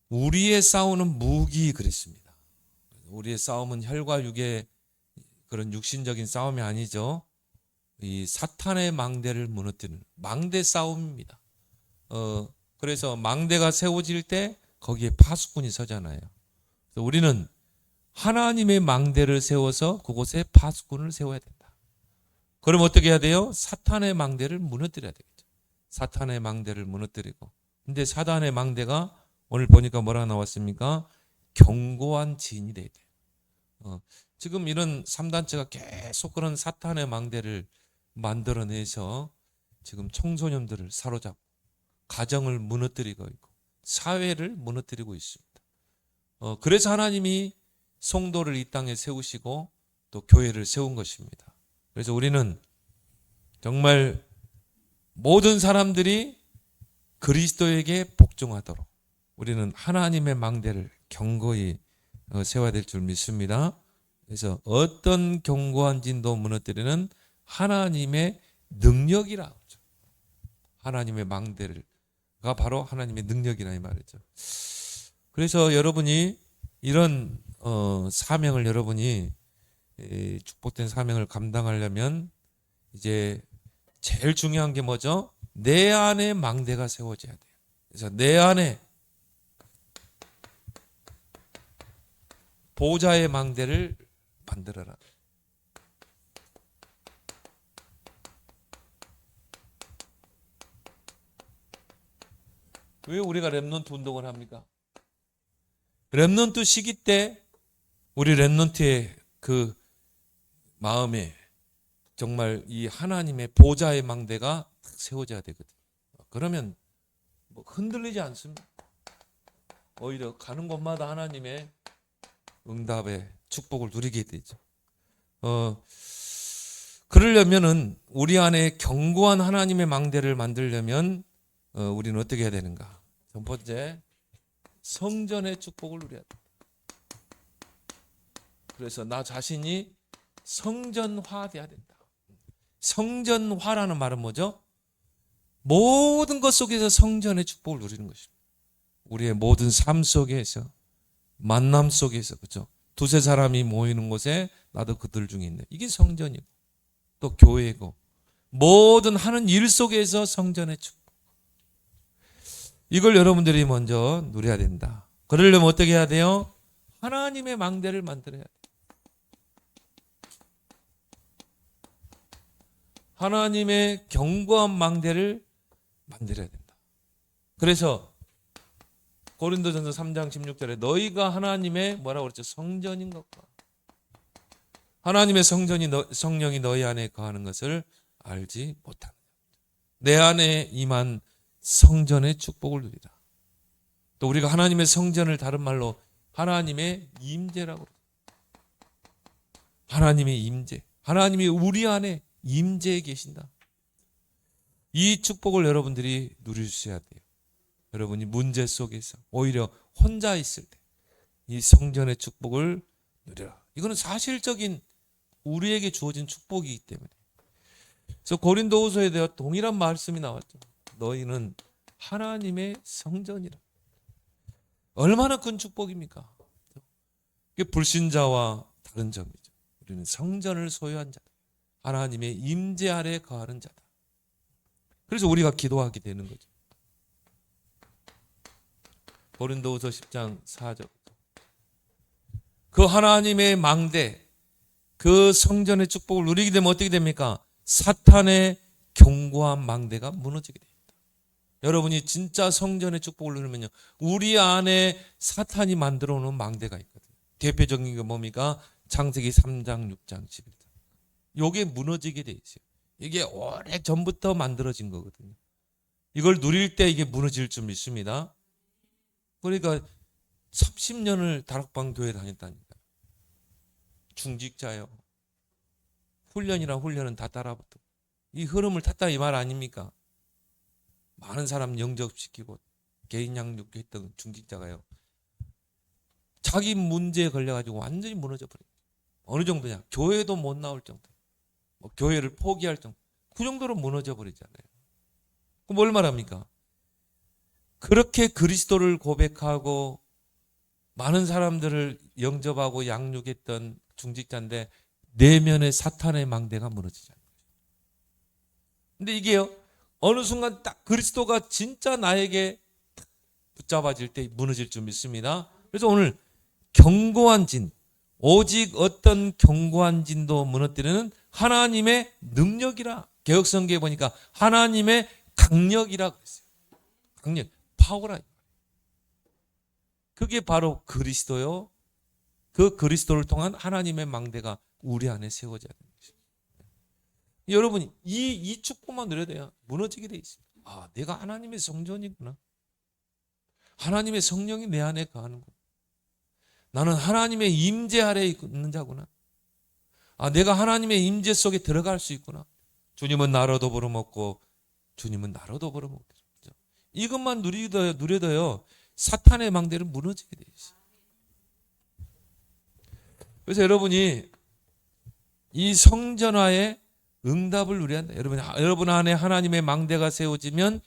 우리의 싸우는 무기 그랬습니다. 우리의 싸움은 혈과 육의 그런 육신적인 싸움이 아니죠. 이 사탄의 망대를 무너뜨리는 망대 싸움입니다. 그래서 망대가 세워질 때 거기에 파수꾼이 서잖아요. 그래서 우리는 하나님의 망대를 세워서 그곳에 파수꾼을 세워야 된다. 그럼 어떻게 해야 돼요? 사탄의 망대를 무너뜨려야 되겠죠. 사탄의 망대를 무너뜨리고. 근데 사탄의 망대가 오늘 보니까 뭐라 나왔습니까? 견고한 진이 돼야 돼요. 지금 이런 3단체가 계속 그런 사탄의 망대를 만들어내서 지금 청소년들을 사로잡고 가정을 무너뜨리고 있고 사회를 무너뜨리고 있습니다. 그래서 하나님이 성도를 이 땅에 세우시고 또 교회를 세운 것입니다. 그래서 우리는 정말 모든 사람들이 그리스도에게 복종하도록 우리는 하나님의 망대를 견고히 세워야 될 줄 믿습니다. 그래서 어떤 견고한 진도 무너뜨리는 하나님의 능력이라 하죠. 하나님의 망대가 바로 하나님의 능력이라 이 말이죠. 그래서 여러분이 이런 사명을 여러분이 축복된 사명을 감당하려면 이제 제일 중요한 게 뭐죠? 내 안에 망대가 세워져야 돼요. 그래서 내 안에 보좌의 망대를 만들어라. 왜 우리가 렘넌트 운동을 합니까? 렘넌트 시기 때 우리 렘넌트의 그 마음에 정말 이 하나님의 보좌의 망대가 세워져야 되거든요. 그러면 뭐 흔들리지 않습니다. 오히려 가는 곳마다 하나님의 응답의 축복을 누리게 되죠. 그러려면은 우리 안에 견고한 하나님의 망대를 만들려면 우리는 어떻게 해야 되는가? 첫 번째, 성전의 축복을 누려야 돼. 그래서 나 자신이 성전화돼야 된다. 성전화라는 말은 뭐죠? 모든 것 속에서 성전의 축복을 누리는 것입니다. 우리의 모든 삶 속에서, 만남 속에서, 그렇죠? 두세 사람이 모이는 곳에 나도 그들 중에 있네. 이게 성전이고 또 교회고 모든 하는 일 속에서 성전의 축복. 이걸 여러분들이 먼저 누려야 된다. 그러려면 어떻게 해야 돼요? 하나님의 망대를 만들어야 돼요. 하나님의 견고한 망대를 만들어야 된다. 그래서 고린도전서 3장 16절에 너희가 하나님의 뭐라고 그랬죠? 성전인 것과 하나님의 성령이 너희 안에 거하는 것을 알지 못하느냐. 내 안에 임한 성전의 축복을 누리라. 또 우리가 하나님의 성전을 다른 말로 하나님의 임재라고 그래요. 하나님의 임재. 하나님이 우리 안에 임재해 계신다. 이 축복을 여러분들이 누리셔야 돼요. 여러분이 문제 속에서 오히려 혼자 있을 때 이 성전의 축복을 누려라. 이거는 사실적인 우리에게 주어진 축복이기 때문에. 그래서 고린도후서에 대해 동일한 말씀이 나왔죠. 너희는 하나님의 성전이라. 얼마나 큰 축복입니까? 이게 불신자와 다른 점이죠. 우리는 성전을 소유한 자다. 하나님의 임재 아래 거하는 자다. 그래서 우리가 기도하게 되는 거죠. 고린도후서 10장 4절. 그 하나님의 망대, 그 성전의 축복을 누리게 되면 어떻게 됩니까? 사탄의 견고한 망대가 무너지게 됩니다. 여러분이 진짜 성전의 축복을 누리면요, 우리 안에 사탄이 만들어 놓은 망대가 있거든요. 대표적인 게 뭡니까? 창세기 3장, 6장, 11장. 이게 무너지게 돼 있어요. 이게 오래 전부터 만들어진 거거든요. 이걸 누릴 때 이게 무너질 줄 믿습니다. 그러니까 30년을 다락방 교회 다녔다니까. 중직자요. 훈련은 다 따라붙어. 이 흐름을 탔다 이 말 아닙니까? 많은 사람 영접시키고 개인 양육했던 중직자가요. 자기 문제에 걸려가지고 완전히 무너져 버려요. 어느 정도냐? 교회도 못 나올 정도. 교회를 포기할 정도. 그 정도로 무너져 버리잖아요. 그럼 뭘 말합니까? 그렇게 그리스도를 고백하고 많은 사람들을 영접하고 양육했던 중직자인데 내면의 사탄의 망대가 무너지잖아요. 근데 이게요, 어느 순간 딱 그리스도가 진짜 나에게 붙잡아질 때 무너질 줄 믿습니다. 그래서 오늘 견고한 진, 오직 어떤 견고한 진도 무너뜨리는 하나님의 능력이라, 개혁성경에 보니까 하나님의 강력이라 그랬어요. 강력, 파워라. 그게 바로 그리스도요. 그 그리스도를 통한 하나님의 망대가 우리 안에 세워져야 되는 것입니다. 여러분, 이 축복만 누려야 무너지게 돼 있습니다. 아, 내가 하나님의 성전이구나. 하나님의 성령이 내 안에 거하는구나. 나는 하나님의 임재 아래에 있는 자구나. 아, 내가 하나님의 임재 속에 들어갈 수 있구나. 주님은 나로도 벌어먹고 주님은 나로도 벌어먹고. 이것만 누려도요, 사탄의 망대는 무너지게 돼 있어요. 그래서 여러분이 이 성전화의 응답을 누려야 한다. 여러분 안에 하나님의 망대가 세워지면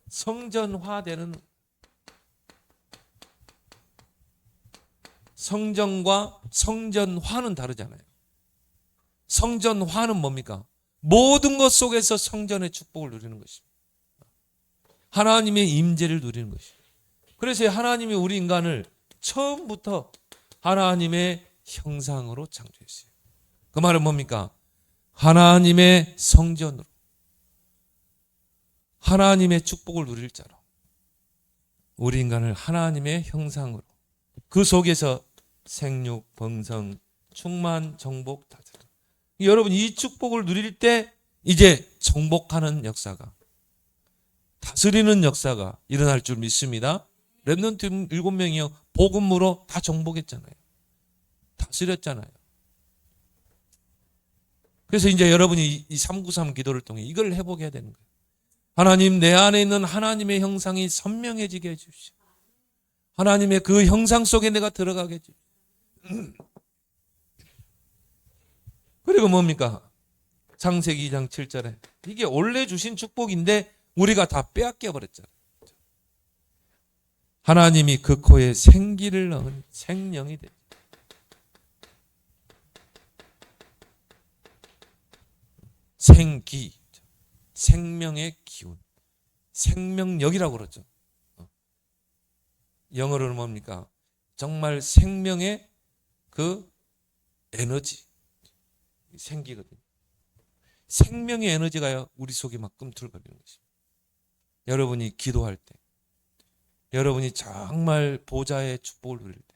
성전화되는, 성전과 성전화는 다르잖아요. 성전화는 뭡니까? 모든 것 속에서 성전의 축복을 누리는 것입니다. 하나님의 임재를 누리는 것입니다. 그래서 하나님이 우리 인간을 처음부터 하나님의 형상으로 창조했어요. 그 말은 뭡니까? 하나님의 성전으로, 하나님의 축복을 누릴 자로, 우리 인간을 하나님의 형상으로, 그 속에서 생육, 번성, 충만, 정복, 다스림. 여러분, 이 축복을 누릴 때 이제 정복하는 역사가, 다스리는 역사가 일어날 줄 믿습니다. 렘넌트 7명이요, 복음으로 다 정복했잖아요. 다스렸잖아요. 그래서 이제 여러분이 이 393 기도를 통해 이걸 회복해야 되는 거예요. 하나님, 내 안에 있는 하나님의 형상이 선명해지게 해주십시오. 하나님의 그 형상 속에 내가 들어가게 해주십시오. 그리고 뭡니까? 창세기 2장 7절에 이게 원래 주신 축복인데 우리가 다 빼앗겨 버렸잖아요. 하나님이 그 코에 생기를 넣은 생명이 되. 생기, 생명의 기운, 생명력이라고 그러죠. 영어로는 뭡니까? 정말 생명의 그 에너지, 생기거든요. 생명의 에너지가 우리 속에 막 꿈틀거리는 것입니다. 여러분이 기도할 때, 여러분이 정말 보좌의 축복을 누릴 때,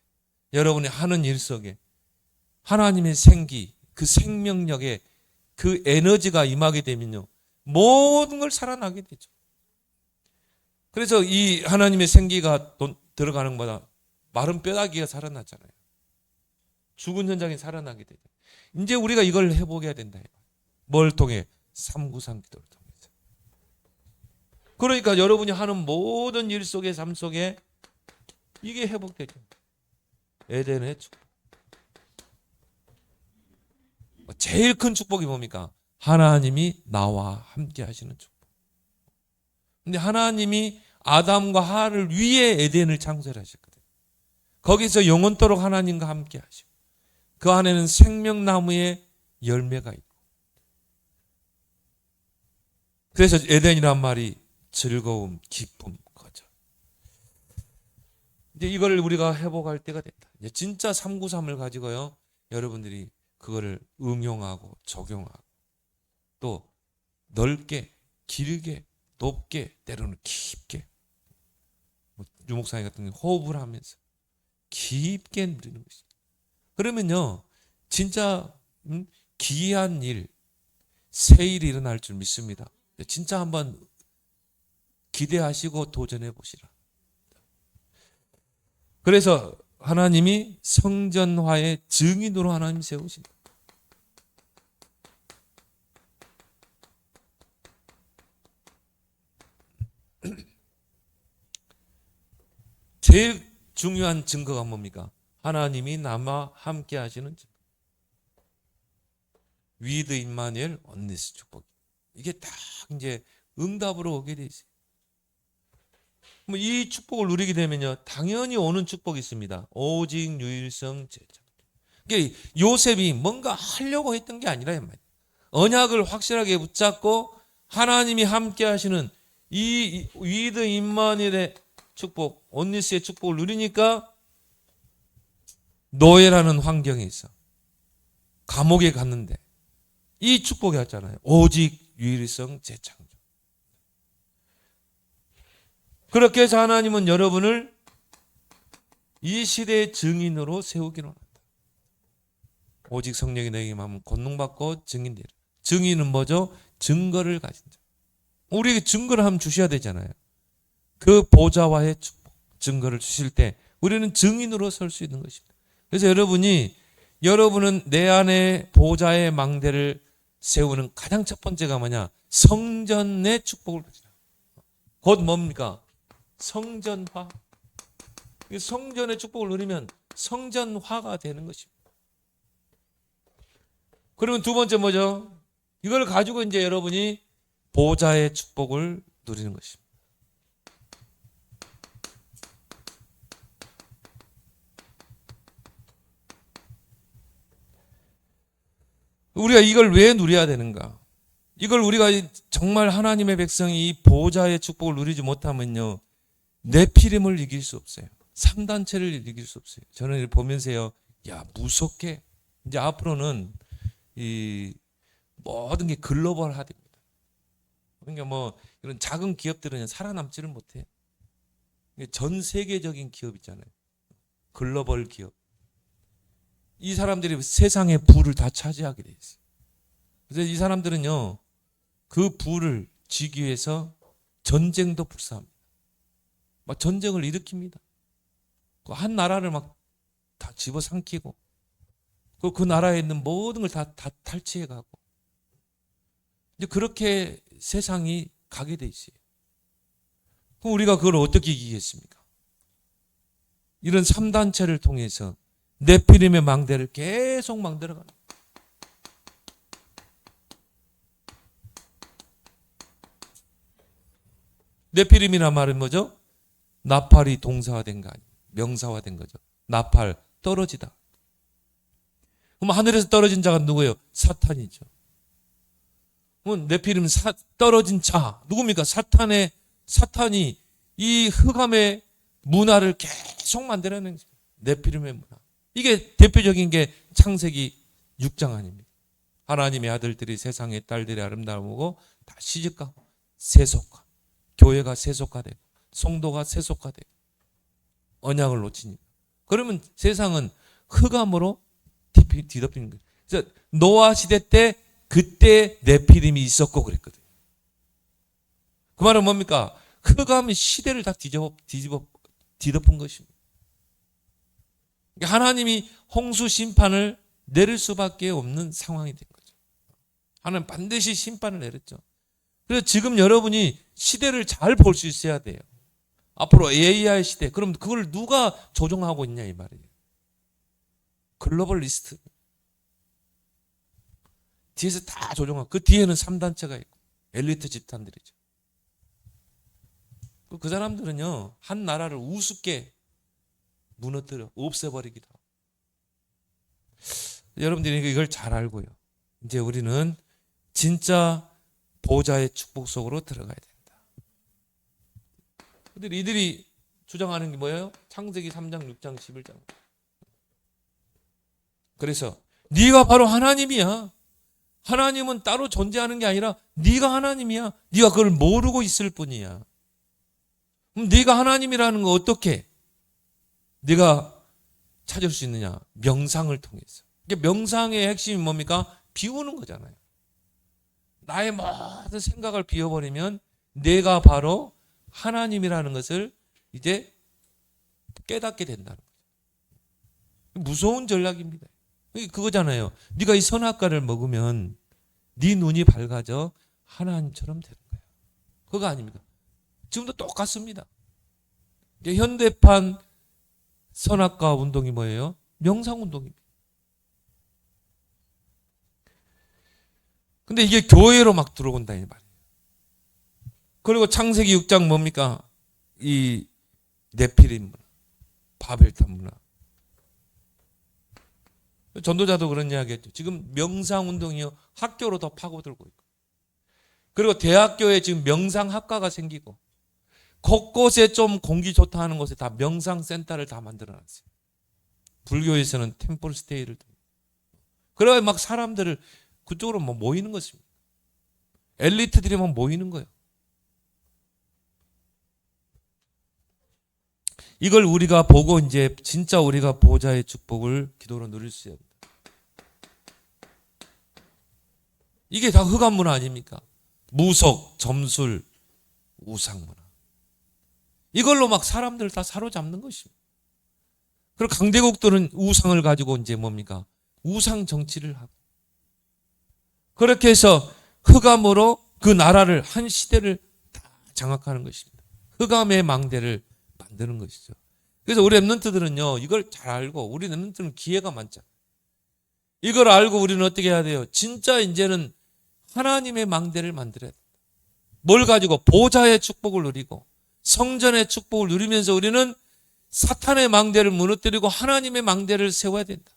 여러분이 하는 일 속에 하나님의 생기, 그 생명력의 그 에너지가 임하게 되면요, 모든 걸 살아나게 되죠. 그래서 이 하나님의 생기가 들어가는 것보다 마른 뼈다귀가 살아나잖아요. 죽은 현장에 살아나게 되죠. 이제 우리가 이걸 회복해야 된다. 뭘 통해? 393 기도를 통해서. 그러니까 여러분이 하는 모든 일 속에, 삶 속에 이게 회복되죠. 에덴의 축복. 제일 큰 축복이 뭡니까? 하나님이 나와 함께 하시는 축복. 근데 하나님이 아담과 하와를 위해 에덴을 창설하셨거든요. 거기서 영원토록 하나님과 함께 하시고, 그 안에는 생명나무의 열매가 있고, 그래서 에덴이란 말이 즐거움, 기쁨, 거죠. 이제 이걸 우리가 회복할 때가 됐다. 이제 진짜 393을 가지고요, 여러분들이 그거를 응용하고 적용하고 또 넓게, 길게, 높게, 때로는 깊게, 유목사님 같은 경우 호흡을 하면서 깊게 누리는 것입니다. 그러면요, 진짜 기이한 일, 새 일이 일어날 줄 믿습니다. 진짜 한번 기대하시고 도전해 보시라. 그래서 하나님이 성전화의 증인으로 하나님 세우신다. 제일 중요한 증거가 뭡니까? 하나님이 나와 함께 하시는 증거. 위드 임마누엘 언니스 축복. 이게 딱 이제 응답으로 오게 돼 있어요. 뭐 이 축복을 누리게 되면요, 당연히 오는 축복이 있습니다. 오직 유일성 제창. 그러니까 요셉이 뭔가 하려고 했던 게 아니라 말이에요. 언약을 확실하게 붙잡고 하나님이 함께 하시는 이 위드 임마누엘의 축복, 온니스의 축복을 누리니까 노예라는 환경에 있어. 감옥에 갔는데 이 축복이 왔잖아요. 오직 유일성 재창조. 그렇게 해서 하나님은 여러분을 이 시대의 증인으로 세우기로 한다. 오직 성령이 너에게 하면 권능받고 증인되리라. 증인은 뭐죠? 증거를 가진 자. 우리에게 증거를 한번 주셔야 되잖아요. 그 보좌와의 축복, 증거를 주실 때 우리는 증인으로 설 수 있는 것입니다. 그래서 여러분은 내 안에 보좌의 망대를 세우는 가장 첫 번째가 뭐냐? 성전의 축복을 가지라. 곧 뭡니까? 성전화. 성전의 축복을 누리면 성전화가 되는 것입니다. 그러면 두 번째 뭐죠? 이걸 가지고 이제 여러분이 보좌의 축복을 누리는 것입니다. 우리가 이걸 왜 누려야 되는가? 이걸 우리가 정말 하나님의 백성이 이 보좌의 축복을 누리지 못하면요, 네피림을 이길 수 없어요. 3단체를 이길 수 없어요. 저는 보면서요, 야, 무섭게. 이제 앞으로는 이 모든 게 글로벌화됩니다. 그러니까 뭐 이런 작은 기업들은 살아남지를 못해. 전 세계적인 기업 있잖아요. 글로벌 기업. 이 사람들이 세상의 부를 다 차지하게 돼 있어요. 그래서 이 사람들은요, 그 부를 쥐기 위해서 전쟁도 불사합니다. 막 전쟁을 일으킵니다. 한 나라를 막 다 집어삼키고, 그 나라에 있는 모든 걸 다 탈취해 가고, 이제 그렇게 세상이 가게 돼 있어요. 그럼 우리가 그걸 어떻게 이기겠습니까? 이런 3단체를 통해서 네피림의 망대를 계속 만들어가는 거예요. 네피림이란 말은 뭐죠? 나팔이 동사화된 거 아니에요. 명사화된 거죠. 나팔, 떨어지다. 그럼 하늘에서 떨어진 자가 누구예요? 사탄이죠. 그럼 네피림 떨어진 자 누굽니까? 사탄이 이 흑암의 문화를 계속 만들어내는 거예요. 네피림의 문화. 이게 대표적인 게 창세기 6장 아닙니까? 하나님의 아들들이 세상의 딸들의 아름다움을 보고 다 시집가고 세속화, 교회가 세속화되고 성도가 세속화되고 언약을 놓치니까. 그러면 세상은 흑암으로 뒤덮이는 거예요. 그래서 노아 시대 때 그때 네피림이 있었고 그랬거든요. 그 말은 뭡니까? 흑암이 시대를 다 뒤덮은 것입니다. 하나님이 홍수 심판을 내릴 수밖에 없는 상황이 된 거죠. 하나님 반드시 심판을 내렸죠. 그래서 지금 여러분이 시대를 잘 볼 수 있어야 돼요. 앞으로 AI 시대. 그럼 그걸 누가 조종하고 있냐 이 말이에요. 글로벌리스트. 뒤에서 다 조종하고 그 뒤에는 3단체가 있고 엘리트 집단들이죠. 그 사람들은요, 한 나라를 우습게 무너뜨려 없애버리기도 하고. 여러분들이 이걸 잘 알고요. 이제 우리는 진짜 보좌의 축복 속으로 들어가야 된다. 근데 이들이 주장하는 게 뭐예요? 창세기 3장, 6장, 11장. 그래서 네가 바로 하나님이야. 하나님은 따로 존재하는 게 아니라 네가 하나님이야. 네가 그걸 모르고 있을 뿐이야. 그럼 네가 하나님이라는 거 어떻게 네가 찾을 수 있느냐? 명상을 통해서. 명상의 핵심이 뭡니까? 비우는 거잖아요. 나의 모든 생각을 비워버리면 내가 바로 하나님이라는 것을 이제 깨닫게 된다는 거죠. 무서운 전략입니다. 그거잖아요. 네가 이 선악과를 먹으면 네 눈이 밝아져 하나님처럼 되는 거예요. 그거 아닙니까? 지금도 똑같습니다. 현대판 선악과 운동이 뭐예요? 명상 운동입니다. 근데 이게 교회로 막 들어온다 이 말이에요. 그리고 창세기 6장 뭡니까? 이 네피림 문화, 바벨탑 문화. 전도자도 그런 이야기 했죠. 지금 명상운동이요, 학교로 더 파고들고 있고. 그리고 대학교에 지금 명상학과가 생기고, 곳곳에 좀 공기 좋다 하는 곳에 다 명상센터를 다 만들어놨어요. 불교에서는 템플스테이를. 그래야 막 사람들을 그쪽으로 뭐 모이는 것입니다. 엘리트들이 막 모이는 거예요. 이걸 우리가 보고 이제 진짜 우리가 보좌의 축복을 기도로 누릴 수 있어요. 이게 다 흑암 문화 아닙니까? 무속, 점술, 우상 문화. 이걸로 막 사람들 다 사로잡는 것입니다. 그리고 강대국들은 우상을 가지고 이제 뭡니까? 우상 정치를 하고. 그렇게 해서 흑암으로 그 나라를, 한 시대를 다 장악하는 것입니다. 흑암의 망대를 만드는 것이죠. 그래서 우리 랩런트들은요, 이걸 잘 알고, 우리 랩런트는 기회가 많잖아요. 이걸 알고 우리는 어떻게 해야 돼요? 진짜 이제는 하나님의 망대를 만들어야 돼요. 뭘 가지고? 보좌의 축복을 누리고 성전의 축복을 누리면서 우리는 사탄의 망대를 무너뜨리고 하나님의 망대를 세워야 된다.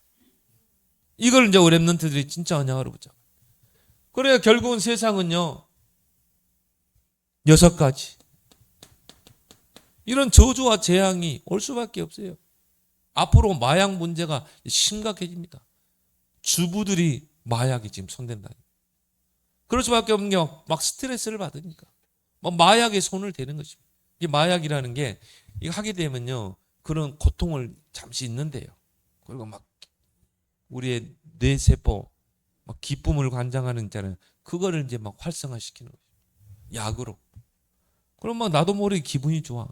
이걸 이제 우리 랩런트들이 진짜 언약으로 붙잡아요. 그래야 결국은 세상은요, 6가지 이런 저주와 재앙이 올 수밖에 없어요. 앞으로 마약 문제가 심각해집니다. 주부들이 마약이 지금 손댄다. 그럴 수밖에 없는 게 막 스트레스를 받으니까 막 마약에 손을 대는 것입니다. 이 마약이라는 게 이거 하게 되면요, 그런 고통을 잠시 있는데요. 그리고 막 우리의 뇌세포 막 기쁨을 관장하는 있잖아요. 그거를 이제 막 활성화시키는 거죠. 약으로. 그럼 막 나도 모르게 기분이 좋아.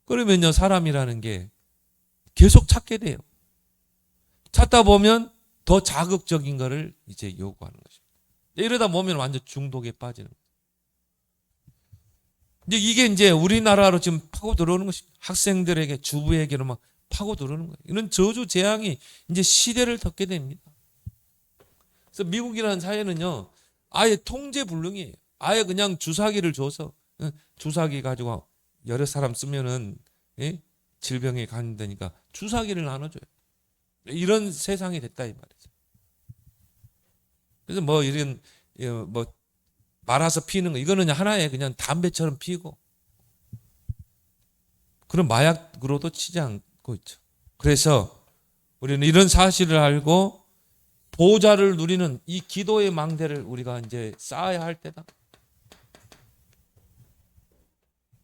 그러면요, 사람이라는 게 계속 찾게 돼요. 찾다 보면 더 자극적인 거를 이제 요구하는 것입니다. 이러다 보면 완전 중독에 빠지는 거예요. 이게 이제 우리나라로 지금 파고 들어오는 것입니다. 학생들에게, 주부에게로 막 파고 들어오는 거예요. 이런 저주 재앙이 이제 시대를 덮게 됩니다. 그래서 미국이라는 사회는요, 아예 통제불능이에요. 아예 그냥 주사기를 줘서, 주사기 가지고 여러 사람 쓰면은 질병에 감염되니까 주사기를 나눠줘요. 이런 세상이 됐다 이 말이죠. 그래서 뭐 이런 뭐 말아서 피는 거, 이거는 하나의 그냥 담배처럼 피고 그런 마약으로도 치지 않고 있죠. 그래서 우리는 이런 사실을 알고 보좌를 누리는 이 기도의 망대를 우리가 이제 쌓아야 할 때다.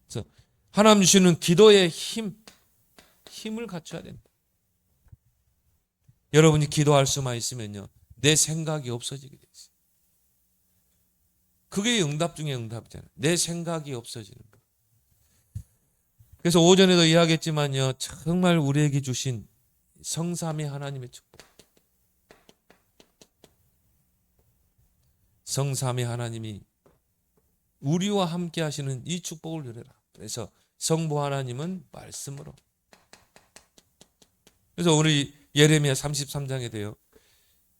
그래서 하나님 주시는 기도의 힘을 갖춰야 됩니다. 여러분이 기도할 수만 있으면요, 내 생각이 없어지게 돼 있어요. 그게 응답 중에 응답이잖아요. 내 생각이 없어지는 거. 그래서 오전에도 이야기했지만요, 정말 우리에게 주신 성삼위 하나님의 축복. 성삼위 하나님이 우리와 함께 하시는 이 축복을 누려라. 그래서 성부 하나님은 말씀으로. 그래서 우리 예레미야 33장에 돼요.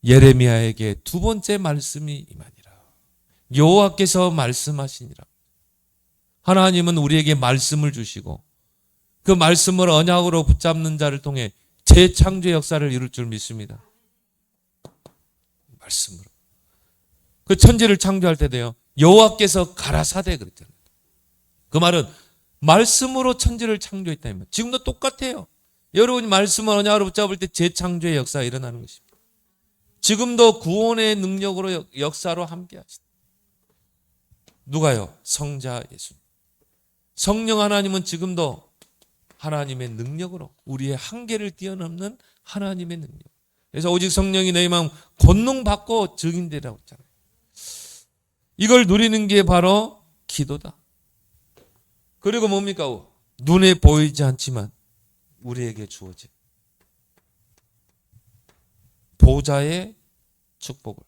예레미야에게 두 번째 말씀이 임하니라. 여호와께서 말씀하시니라. 하나님은 우리에게 말씀을 주시고 그 말씀을 언약으로 붙잡는 자를 통해 재창조의 역사를 이룰 줄 믿습니다. 말씀으로. 그 천지를 창조할 때도요, 여호와께서 가라사대 그랬잖아요. 그 말은 말씀으로 천지를 창조했다면 지금도 똑같아요. 여러분이 말씀을 언약으로 붙잡을 때 재창조의 역사가 일어나는 것입니다. 지금도 구원의 능력으로 역사로 함께 하시다. 누가요? 성자 예수. 성령 하나님은 지금도 하나님의 능력으로 우리의 한계를 뛰어넘는 하나님의 능력. 그래서 오직 성령이 너희 마음 권능받고 증인되라고 했잖아요. 이걸 누리는 게 바로 기도다. 그리고 뭡니까? 눈에 보이지 않지만 우리에게 주어진 보좌의 축복을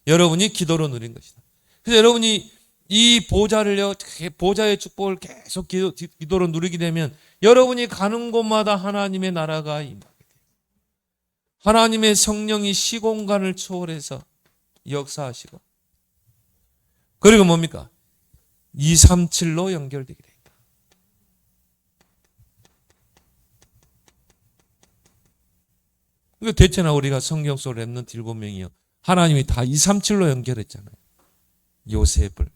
여러분이 기도로 누린 것이다. 그래서 여러분이 이 보좌를요, 보좌의 축복을 계속 기도로 누리게 되면 여러분이 가는 곳마다 하나님의 나라가 임하게 돼요. 하나님의 성령이 시공간을 초월해서 역사하시고, 그리고 뭡니까? 237로 연결되게 됩니다. 그러니까 대체나 우리가 성경 속 렘넌트 7명이요. 하나님이 다 237로 연결했잖아요. 요셉을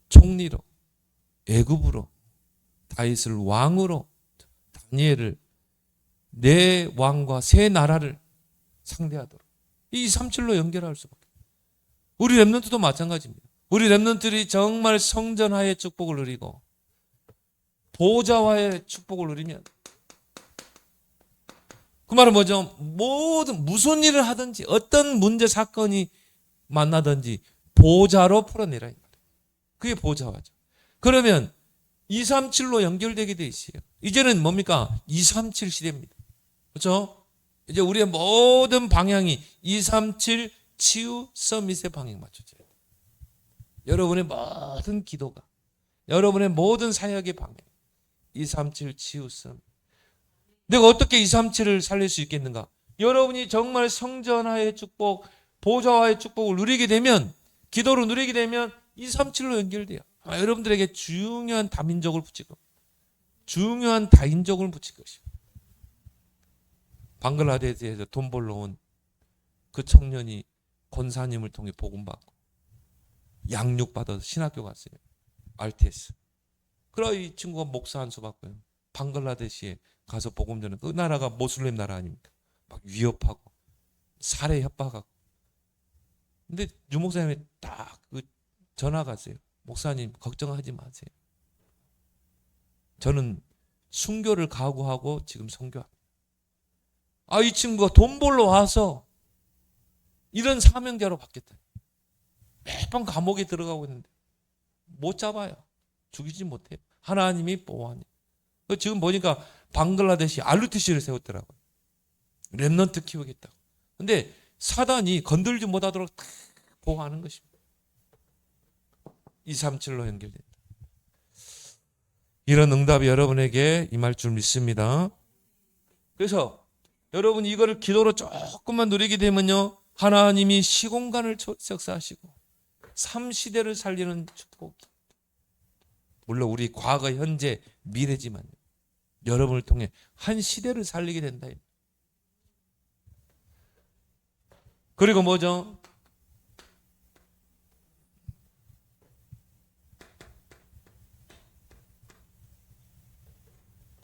총리로, 애굽으로, 다윗을 왕으로, 다니엘을 내 왕과 새 나라를 상대하도록 이 237로 연결할 수밖에. 우리 렘넌트도 마찬가지입니다. 우리 렘넌트들이 정말 성전하의 축복을 누리고 보좌와의 축복을 누리면, 그 말은 뭐죠? 무슨 일을 하든지 어떤 문제 사건이 만나든지 보좌로 풀어내라 이 말이에요. 그게 보좌와죠. 그러면 237로 연결되게 돼 있어요. 이제는 뭡니까? 237 시대입니다. 그렇죠? 이제 우리의 모든 방향이 237 치유 서밋의 방향 맞춰져요. 여러분의 모든 기도가, 여러분의 모든 사역의 방향, 237 치유 서밋. 내가 어떻게 237을 살릴 수 있겠는가? 여러분이 정말 성전하의 축복, 보좌와의 축복을 누리게 되면, 기도로 누리게 되면 237로 연결돼요. 여러분들에게 중요한 다민족을 붙이고 중요한 다인족을 붙일 것이고, 방글라데시에서 돈 벌러 온 그 청년이 권사님을 통해 복음받고 양육받아서 신학교 갔어요. RTS. 그러나 이 친구가 목사 한 수 받고요. 방글라데시에 가서 복음 전하는, 그 나라가 모슬렘 나라 아닙니까? 막 위협하고 살해 협박하고. 근데 유 목사님이 딱 그 전화가 왔어요. 목사님 걱정하지 마세요. 저는 순교를 각오하고 지금 선교합니다. 이 친구가 돈 벌러 와서 이런 사명자로 바뀌었다. 매번 감옥에 들어가고 있는데 못 잡아요. 죽이지 못해요. 하나님이 보호하니. 지금 보니까 방글라데시 RTC를 세웠더라고요. 렘넌트 키우겠다고. 근데 사단이 건들지 못하도록 다 보호하는 것입니다. 237로 연결된다. 이런 응답이 여러분에게 임할 줄 믿습니다. 그래서 여러분 이거를 기도로 조금만 누리게 되면요, 하나님이 시공간을 역사하시고 3시대를 살리는 축복이, 물론 우리 과거, 현재, 미래지만 여러분을 통해 한 시대를 살리게 된다. 그리고 뭐죠?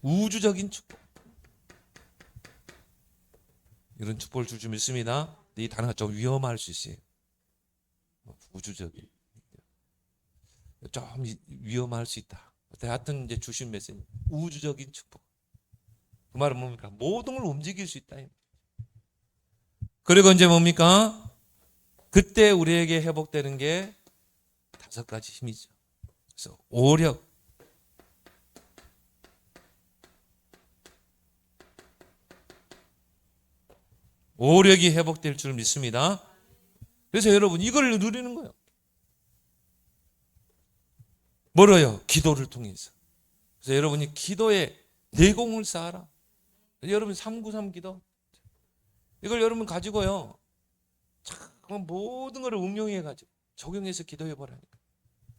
우주적인 축복. 이런 축복을 줄 줄 믿습니다. 이 단어가 좀 위험할 수 있어요. 우주적인. 좀 위험할 수 있다. 하여튼 이제 주신 메시지. 우주적인 축복. 그 말은 뭡니까? 모든 걸 움직일 수 있다. 그리고 이제 뭡니까? 그때 우리에게 회복되는 게 5가지 힘이죠. 그래서 오력, 오력이 회복될 줄 믿습니다. 그래서 여러분 이걸 누리는 거예요. 뭐로요? 기도를 통해서. 그래서 여러분이 기도에 내공을 쌓아라. 여러분 393 기도, 이걸 여러분 가지고요, 참 모든 걸 응용해 가지고 적용해서 기도해 보라니까.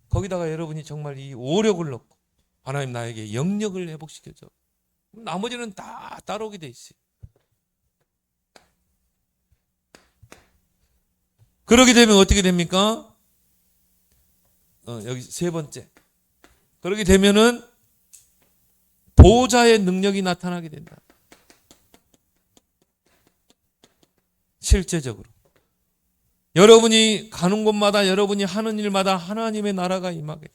거기다가 여러분이 정말 이 오력을 넣고 하나님 나에게 영력을 회복시켜줘. 나머지는 다 따라오게 돼 있어요. 그러게 되면 어떻게 됩니까? 여기 세 번째. 그러게 되면은 보호자의 능력이 나타나게 된다. 실제적으로 여러분이 가는 곳마다, 여러분이 하는 일마다 하나님의 나라가 임하게,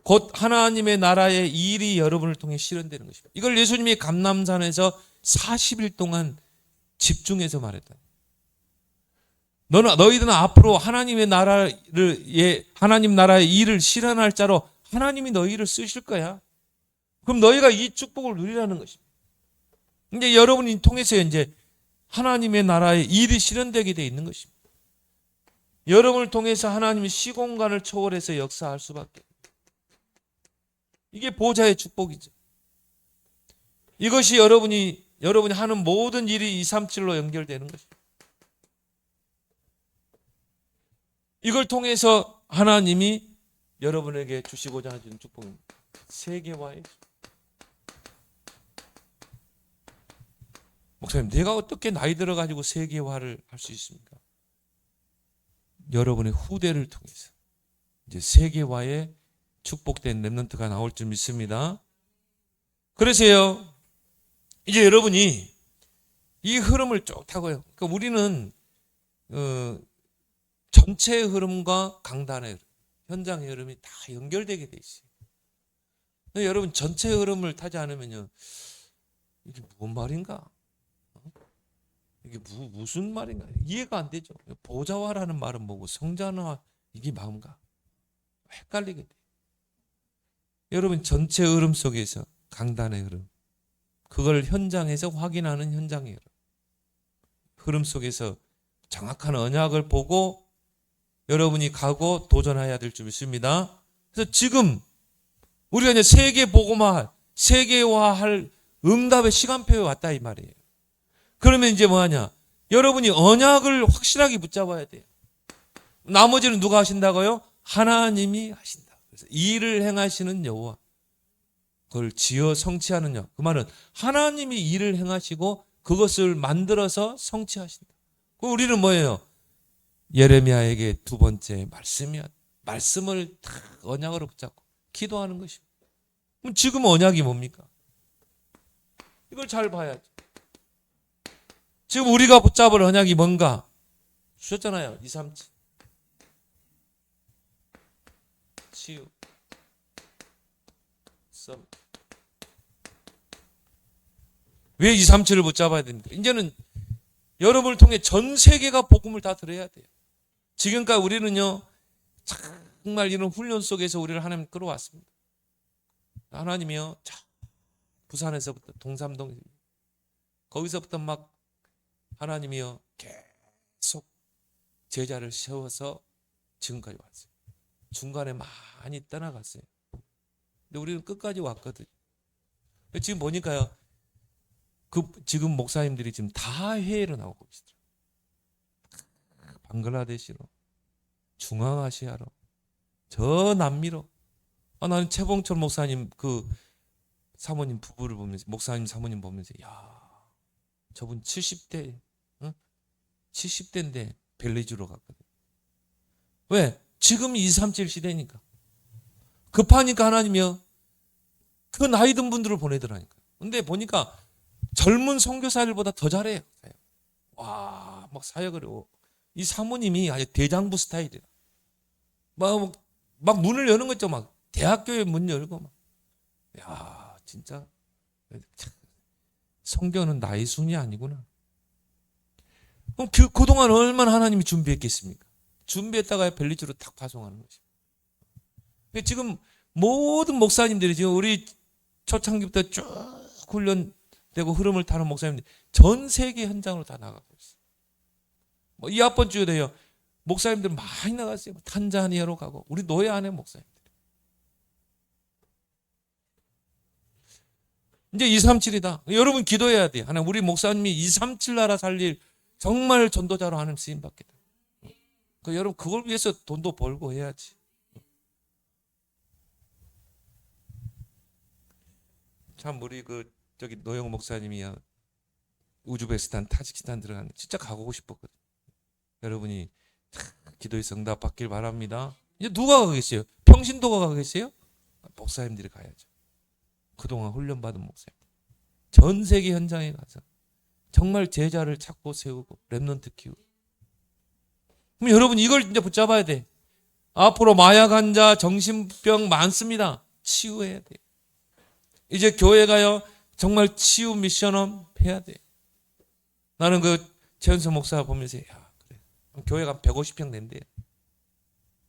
곧 하나님의 나라의 일이 여러분을 통해 실현되는 것입니다. 이걸 예수님이 감람산에서 40일 동안 집중해서 말했다. 너희들은 앞으로 하나님 나라의 일을 실현할 자로 하나님이 너희를 쓰실 거야. 그럼 너희가 이 축복을 누리라는 것입니다. 이제 여러분이 통해서 이제 하나님의 나라의 일이 실현되게 돼 있는 것입니다. 여러분을 통해서 하나님이 시공간을 초월해서 역사할 수밖에. 이게 보좌의 축복이죠. 이것이 여러분이 하는 모든 일이 237로 연결되는 것입니다. 이걸 통해서 하나님이 여러분에게 주시고자 하시는 축복입니다. 세계화의 축복. 목사님, 내가 어떻게 나이 들어가지고 세계화를 할 수 있습니까? 여러분의 후대를 통해서 이제 세계화의 축복된 렘넌트가 나올 줄 믿습니다. 그래서요, 이제 여러분이 이 흐름을 쭉 타고요. 그러니까 우리는 전체의 흐름과 강단의 흐름, 현장의 흐름이 다 연결되게 돼 있어요. 근데 여러분 전체의 흐름을 타지 않으면요, 이게 뭔 말인가? 이게 무슨 말인가? 이해가 안 되죠. 보좌화라는 말은 뭐고 성전화 이게 뭔가 헷갈리게 돼요. 여러분 전체 흐름 속에서 강단의 흐름, 그걸 현장에서 확인하는 현장의 흐름 속에서 정확한 언약을 보고 여러분이 가고 도전해야 될 줄 믿습니다. 그래서 지금 우리가 이제 세계화할 응답의 시간표에 왔다 이 말이에요. 그러면 이제 뭐하냐? 여러분이 언약을 확실하게 붙잡아야 돼요. 나머지는 누가 하신다고요? 하나님이 하신다. 그래서 일을 행하시는 여호와, 그걸 지어 성취하는 여. 그 말은 하나님이 일을 행하시고 그것을 만들어서 성취하신다. 우리는 뭐예요? 예레미야에게 두 번째 말씀을 다 언약으로 붙잡고 기도하는 것입니다. 그럼 지금 언약이 뭡니까? 이걸 잘 봐야죠. 지금 우리가 붙잡을 언약이 뭔가? 주셨잖아요. 2, 3, 7. 치유. 썸. 왜 2, 3, 7을 붙잡아야 됩니까? 이제는 여러분을 통해 전 세계가 복음을 다 들어야 돼요. 지금까지 우리는요, 정말 이런 훈련 속에서 우리를 하나님 끌어왔습니다. 하나님이요, 부산에서부터 동삼동, 거기서부터 막 하나님이요, 계속 제자를 세워서 지금까지 왔어요. 중간에 많이 떠나갔어요. 근데 우리는 끝까지 왔거든요. 지금 보니까요, 지금 목사님들이 지금 다 해외로 나오고 계시더라고요. 방글라데시로, 중앙아시아로, 저 남미로. 나는 최봉철 목사님 그 사모님 부부를 보면서, 목사님 사모님 보면서, 야, 저분 70대, 70대인데 벨리주로 갔거든. 왜? 지금 237 시대니까. 급하니까 하나님이요, 그 나이 든 분들을 보내더라니까. 근데 보니까 젊은 선교사들보다 더 잘해요. 와, 막 사역을 해요. 이 사모님이 아주 대장부 스타일이라. 막 문을 여는 거죠. 막 대학교에 문 열고 막. 야, 진짜 성교는 나이 순이 아니구나. 그럼 그동안 얼마나 하나님이 준비했겠습니까? 준비했다가 벨리주로 딱 파송하는 것입니다. 지금 모든 목사님들이 지금 우리 초창기부터 쭉 훈련되고 흐름을 타는 목사님들이 전 세계 현장으로 다 나가고 있어요. 이 앞번 주에도요, 목사님들 많이 나갔어요. 탄자니아로 가고, 우리 노예 안에 목사님들. 이제 237이다. 여러분 기도해야 돼요. 하나님, 우리 목사님이 237 나라 살릴 정말 전도자로 하는 쓰임 받겠다. 여러분 그걸 위해서 돈도 벌고 해야지. 참 우리 저기 노영 목사님이야, 우즈베키스탄, 타지키스탄 들어갔는데 진짜 가고 싶었거든. 여러분이 기도해서 응답 받길 바랍니다. 이제 누가 가겠어요? 평신도가 가겠어요? 목사님들이 가야죠. 그동안 훈련받은 목사님. 전 세계 현장에 가서 정말 제자를 찾고 세우고 렘넌트 키우고. 그럼 여러분 이걸 이제 붙잡아야 돼. 앞으로 마약 환자, 정신병 많습니다. 치유해야 돼. 이제 교회가요, 정말 치유 미션업 해야 돼. 나는 최현수 목사 보면서, 야, 그래. 교회가 150평 된대요.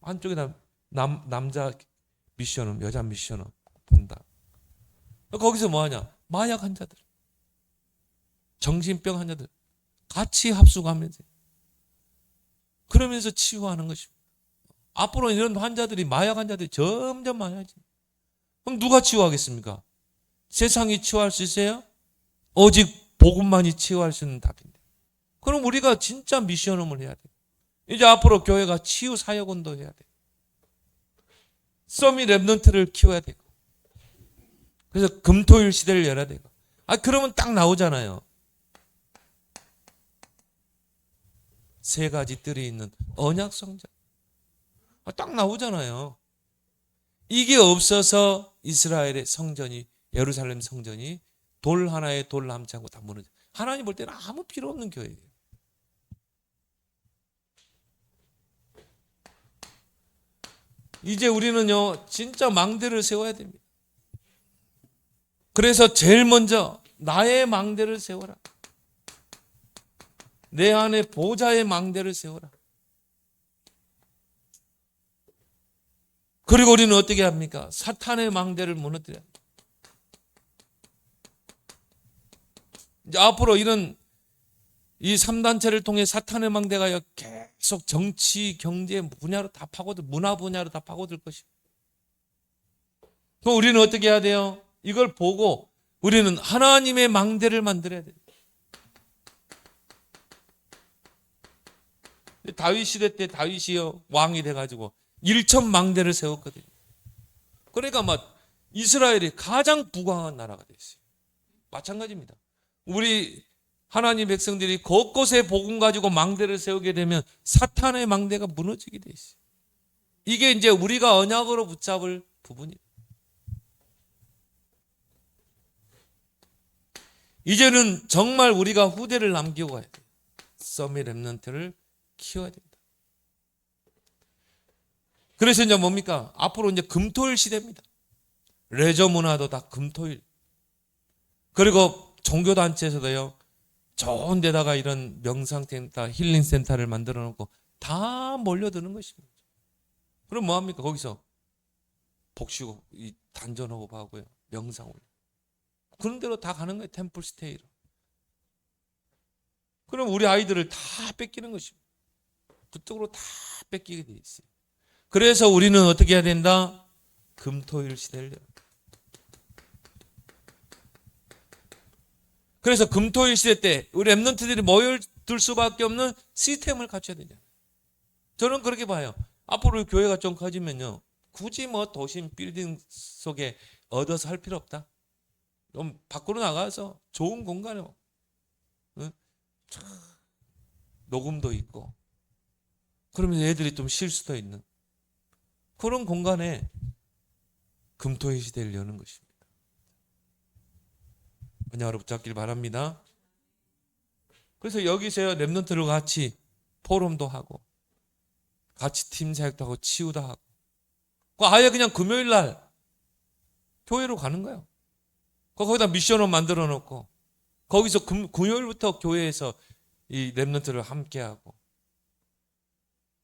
한쪽에다 남자 미션업, 여자 미션업 본다. 거기서 뭐 하냐? 마약 환자들, 정신병 환자들 같이 합숙하면서, 그러면서 치유하는 것입니다. 앞으로 이런 환자들이, 마약 환자들이 점점 많아지. 그럼 누가 치유하겠습니까? 세상이 치유할 수 있어요? 오직 복음만이 치유할 수 있는 답인데. 그럼 우리가 진짜 미션업을 해야 돼. 이제 앞으로 교회가 치유 사역운동 해야 돼. 서밋 랩넌트를 키워야 되고. 그래서 금토일 시대를 열어야 되고. 그러면 딱 나오잖아요. 세 가지 뜰이 있는 언약 성전. 딱 나오잖아요. 이게 없어서 이스라엘의 성전이, 예루살렘 성전이 돌 하나에 돌 남지 않고 다 무너져. 하나님 볼 때는 아무 필요 없는 교회예요. 이제 우리는요, 진짜 망대를 세워야 됩니다. 그래서 제일 먼저 나의 망대를 세워라. 내 안에 보좌의 망대를 세워라. 그리고 우리는 어떻게 합니까? 사탄의 망대를 무너뜨려야 합니다. 이제 앞으로 이런 이 3단체를 통해 사탄의 망대가 계속 정치, 경제 분야로 다 파고들, 문화 분야로 다 파고들 것입니다. 그럼 우리는 어떻게 해야 돼요? 이걸 보고 우리는 하나님의 망대를 만들어야 돼요. 다윗 시대 때 다윗이요, 왕이 돼가지고 1천 망대를 세웠거든요. 그러니까 막 이스라엘이 가장 부강한 나라가 됐어요. 마찬가지입니다. 우리 하나님 백성들이 곳곳에 복음 가지고 망대를 세우게 되면 사탄의 망대가 무너지게 돼 있어요. 이게 이제 우리가 언약으로 붙잡을 부분이에요. 이제는 정말 우리가 후대를 남기고 가야 돼요. 서밋 렘넌트를 키워야 됩니다. 그래서 이제 뭡니까? 앞으로 이제 금토일 시대입니다. 레저 문화도 다 금토일. 그리고 종교단체에서도요, 좋은 데다가 이런 명상센터, 힐링센터를 만들어 놓고 다 몰려드는 것입니다. 그럼 뭐합니까? 거기서 복식고 단전호흡 하고요, 명상 올려. 그런 대로 다 가는 거예요. 템플 스테이로. 그럼 우리 아이들을 다 뺏기는 것입니다. 그쪽으로 다 뺏기게 돼 있어요. 그래서 우리는 어떻게 해야 된다? 금토일 시대를. 그래서 금토일 시대 때 우리 렘넌트들이 모여들 수밖에 없는 시스템을 갖춰야 되잖아요. 저는 그렇게 봐요. 앞으로 교회가 좀 커지면요, 굳이 뭐 도심 빌딩 속에 얻어서 할 필요 없다. 좀 밖으로 나가서 좋은 공간에 녹음도 있고, 그러면 애들이 좀 쉴 수도 있는 그런 공간에 금토의 시대를 여는 것입니다. 언약으로 붙잡길 바랍니다. 그래서 여기서 렘넌트를 같이 포럼도 하고 같이 팀 사역도 하고 치유도 하고, 아예 그냥 금요일 날 교회로 가는 거예요. 거기다 미션을 만들어 놓고 거기서 금요일부터 교회에서 이 렘넌트를 함께 하고,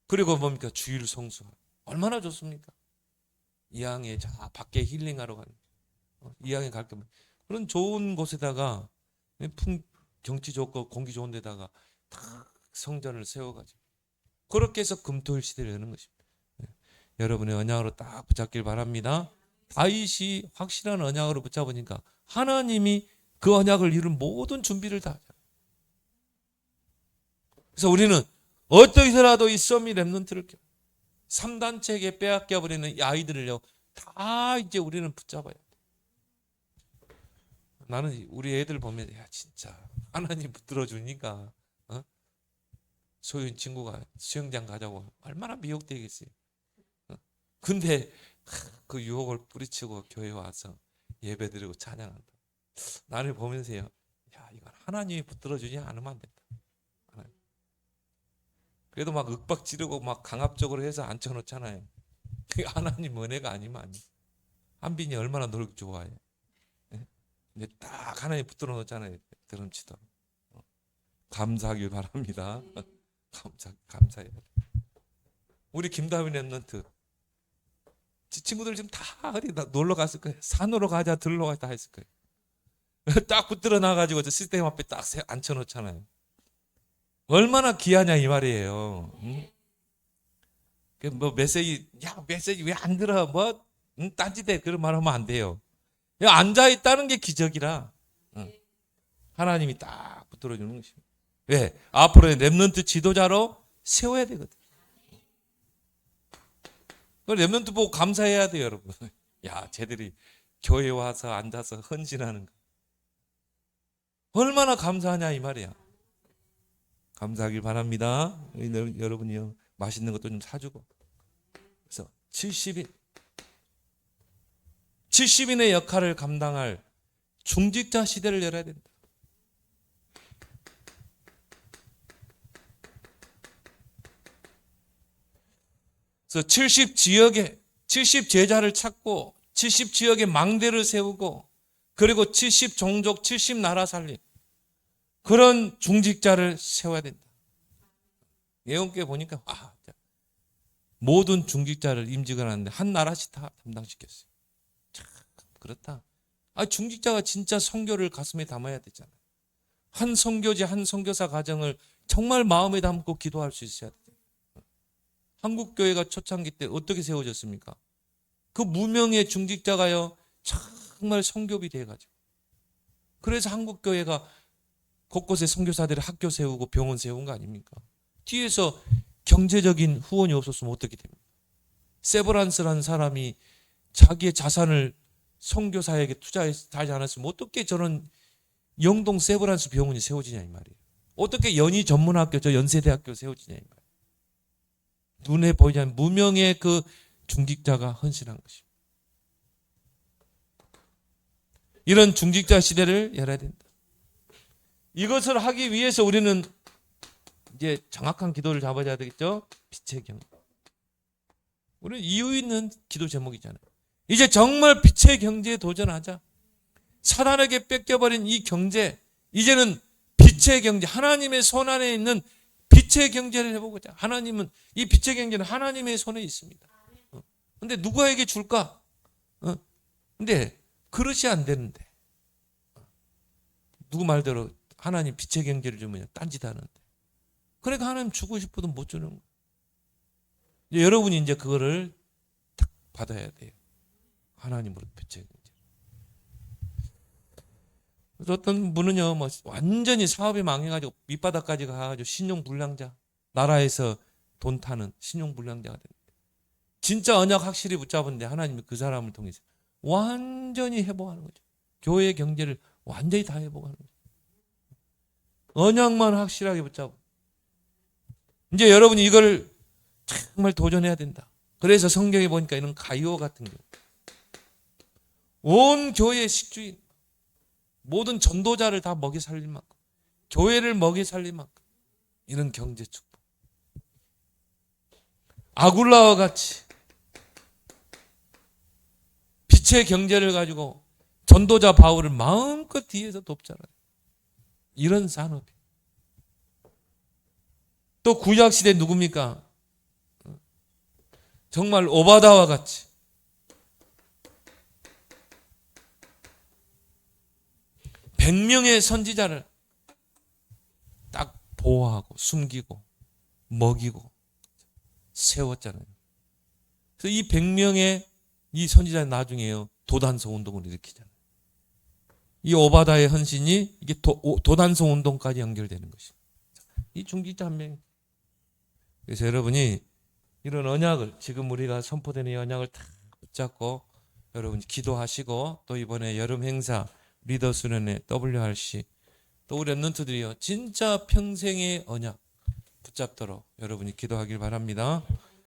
그리고 뭡니까? 주일 성수하고. 얼마나 좋습니까? 이항에 저 밖에 힐링하러 가는, 이항에 갈 거면 그런 좋은 곳에다가 경치 좋고 공기 좋은 데다가 탁 성전을 세워가지고 그렇게 해서 금토일 시대를 여는 것입니다. 여러분의 언약으로 딱 붙잡길 바랍니다. 다윗이 확실한 언약으로 붙잡으니까 하나님이 그 언약을 이룬 모든 준비를 다 하잖아요. 그래서 우리는 어떠해서라도 이 서밋 렘넌트를 3단체에게 빼앗겨버리는 이 아이들을요, 다 이제 우리는 붙잡아야 돼. 나는 우리 애들 보면, 야, 진짜 하나님 붙들어 주니까 소윤 친구가 수영장 가자고 얼마나 미혹되겠어요. 근데 그 유혹을 뿌리치고 교회 와서 예배드리고 찬양한다. 나를 보면서요, 야, 이건 하나님이 붙들어 주지 않으면 안 된다. 그래도 막 윽박 지르고 막 강압적으로 해서 앉혀놓잖아요. 하나님 은혜가 아니면 아니에요. 한빈이 얼마나 놀기 좋아해. 근데 딱 하나님 붙들어 놓잖아요. 드럼치도. 감사하길 바랍니다. 감사해요. 우리 김다윈 랩런트 친구들 지금 다 어디 놀러 갔을 거예요. 산으로 가자, 들러 가자 다 했을 거예요. 딱 붙들어 놔가지고 저 시스템 앞에 딱 앉혀놓잖아요. 얼마나 귀하냐 이 말이에요. 응? 뭐 메시지, 야 메시지 왜 안 들어? 뭐 딴짓해, 그런 말 하면 안 돼요. 앉아 있다는 게 기적이라. 응. 하나님이 딱 붙들어 주는 것입니다. 왜? 앞으로의 렘넌트 지도자로 세워야 되거든. 그 렘넌트 보고 감사해야 돼요, 여러분. 야, 쟤들이 교회 와서 앉아서 헌신하는 거 얼마나 감사하냐 이 말이야. 감사하길 바랍니다. 여러분이요 맛있는 것도 좀 사주고. 그래서 70인의 역할을 감당할 중직자 시대를 열어야 된다. 그래서 70 제자를 찾고 70 지역에 망대를 세우고 그리고 70 종족 70 나라 살림 그런 중직자를 세워야 된다. 예언교회 보니까 모든 중직자를 임직을 하는데 한 나라씩 다 담당시켰어요. 참 그렇다. 중직자가 진짜 선교를 가슴에 담아야 되잖아요. 한 선교지 한 선교사 가정을 정말 마음에 담고 기도할 수 있어야 돼요. 한국교회가 초창기 때 어떻게 세워졌습니까? 그 무명의 중직자가요 정말 선교비 돼가지고 그래서 한국교회가 곳곳에 선교사들이 학교 세우고 병원 세운 거 아닙니까? 뒤에서 경제적인 후원이 없었으면 어떻게 됩니까? 세브란스라는 사람이 자기의 자산을 선교사에게 투자하지 않았으면 어떻게 저런 영동 세브란스 병원이 세워지냐 이 말이에요. 어떻게 연희 전문학교 저 연세대학교 세워지냐 이 말이에요. 눈에 보이지 않는 무명의 그 중직자가 헌신한 것입니다. 이런 중직자 시대를 열어야 된다. 이것을 하기 위해서 우리는 이제 정확한 기도를 잡아야 되겠죠. 빛의 경제. 우리는 이유 있는 기도 제목이잖아요. 이제 정말 빛의 경제에 도전하자. 사단에게 뺏겨버린 이 경제, 이제는 빛의 경제, 하나님의 손 안에 있는 빛의 경제를 해보고자. 하나님은 이 빛의 경제는 하나님의 손에 있습니다. 근데 누구에게 줄까? 근데 그릇이 안 되는데 누구 말대로 하나님 빛의 경제를 주면 딴짓하는데 그러니까 하나님 주고 싶어도 못 주는 거예요. 여러분이 이제 그거를 딱 받아야 돼요. 하나님으로 빛의 경제. 어떤 분은요, 완전히 사업이 망해가지고 밑바닥까지 가가지고 신용불량자, 나라에서 돈 타는 신용불량자가 됩니다. 진짜 언약 확실히 붙잡은데 하나님이 그 사람을 통해서 완전히 회복하는 거죠. 교회의 경제를 완전히 다 회복하는 거죠. 언약만 확실하게 붙잡고. 이제 여러분이 이걸 정말 도전해야 된다. 그래서 성경에 보니까 이런 가이오 같은 경우. 온 교회의 식주인, 모든 전도자를 다 먹이 살릴 만큼, 교회를 먹이 살릴 만큼 이런 경제 축복. 아굴라와 같이 빛의 경제를 가지고 전도자 바울을 마음껏 뒤에서 돕잖아요. 이런 산업이. 또 구약시대 누굽니까? 정말 오바다와 같이 백 명의 선지자를 딱 보호하고 숨기고 먹이고 세웠잖아요. 그래서 이 100명의 이 선지자는 나중에요 도단성 운동을 일으키잖아요. 이 오바다의 헌신이 이게 도단성 운동까지 연결되는 것입니다. 이 중직자 한 명. 그래서 여러분이 이런 언약을 지금 우리가 선포되는 이 언약을 다 붙잡고 여러분이 기도하시고 또 이번에 여름 행사 리더 수련회 WRC 또 우리 랩런트들이요 진짜 평생의 언약 붙잡도록 여러분이 기도하길 바랍니다.